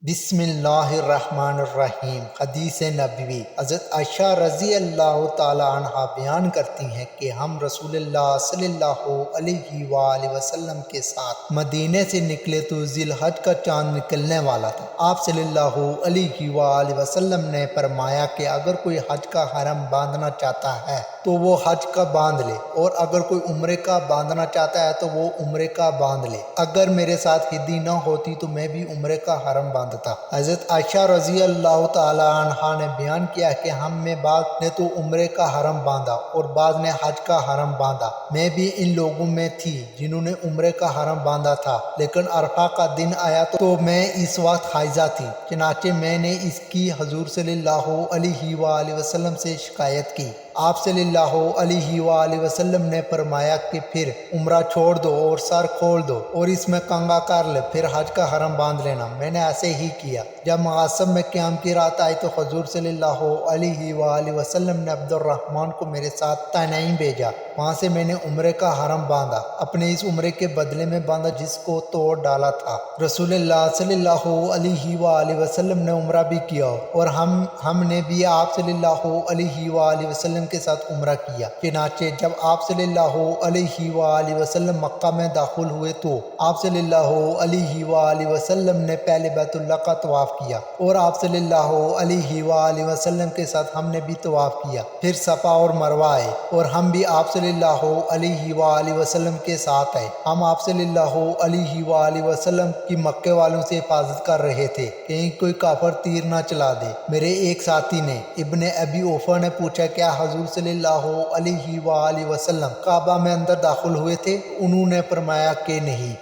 بسم اللہ الرحمن الرحیم۔ حدیث نبوی حضرت عائشہ رضی اللہ تعالی عنہ بیان کرتی ہیں کہ ہم رسول اللہ صلی اللہ علیہ وآلہ وسلم کے ساتھ مدینے سے نکلے تو ذی الحج کا چاند نکلنے والا تھا۔ آپ صلی اللہ علیہ وآلہ وسلم نے فرمایا کہ اگر کوئی حج کا حرم باندھنا چاہتا ہے تو وہ حج کا باندھ لے، اور اگر کوئی عمرے کا باندھنا چاہتا ہے تو وہ عمرے کا باندھ لے۔ اگر میرے ساتھ ہدی نہ ہوتی تو میں بھی عمرے کا حرم باندھتا۔ حضرت عائشہ رضی اللہ تعالی عنہا نے بیان کیا کہ ہم میں بعض نے تو عمرے کا حرم باندھا اور بعض نے حج کا حرم باندھا۔ میں بھی ان لوگوں میں تھی جنہوں نے عمرے کا حرم باندھا تھا، لیکن عرفہ کا دن آیا تو میں اس وقت حائضہ تھی، چنانچہ میں نے اس کی حضور صلی اللہ علیہ وآلہ وسلم سے شکایت کی۔ آپ صلی اللہ علیہ وآلہ وسلم نے فرمایا کہ پھر عمرہ چھوڑ دو اور سر کھول دو اور اس میں کنگا کر لے، پھر حج کا حرم باندھ لینا۔ میں نے ایسے ہی کیا۔ جب مغاسب میں قیام کی رات آئی تو حضور صلی اللہ علیہ وآلہ وسلم نے عبد الرحمن کو میرے ساتھ تنعیم بھیجا۔ وہاں سے میں نے عمرے کا حرم باندھا، اپنے اس عمرے کے بدلے میں باندھا جس کو توڑ ڈالا تھا۔ رسول اللہ صلی اللہ علیہ وآلہ وسلم نے عمرہ بھی کیا اور ہم نے بھی آپ صلی اللہ علیہ وآلہ وسلم کے ساتھ عمرہ کیا۔ چنانچہ جب آپ صلی اللہ علیہ وآلہ وسلم مکہ میں داخل ہوئے تو آپ صلی اللہ علیہ وآلہ وسلم نے پہلے بیت اللہ کا طواف کیا، اور آپ صلی اللہ علیہ وآلہ وسلم کے ساتھ ہم نے بھی طواف کیا۔ پھر صفا اور مروہ آئے اور ہم بھی آپ صلی اللہ علیہ وآلہ وسلم کے ساتھ آئے۔ ہم آپ صلی اللہ علیہ وآلہ وسلم کی مکے والوں سے حفاظت کر رہے تھے، کہیں کوئی کافر تیر نہ چلا دے۔ میرے ایک ساتھی نے ابن ابی اوفا نے پوچھا کیا حضور صلی اللہ علیہ وآلہ وسلم کعبہ میں اندر داخل ہوئے تھے؟ انہوں نے فرمایا کہ نہیں۔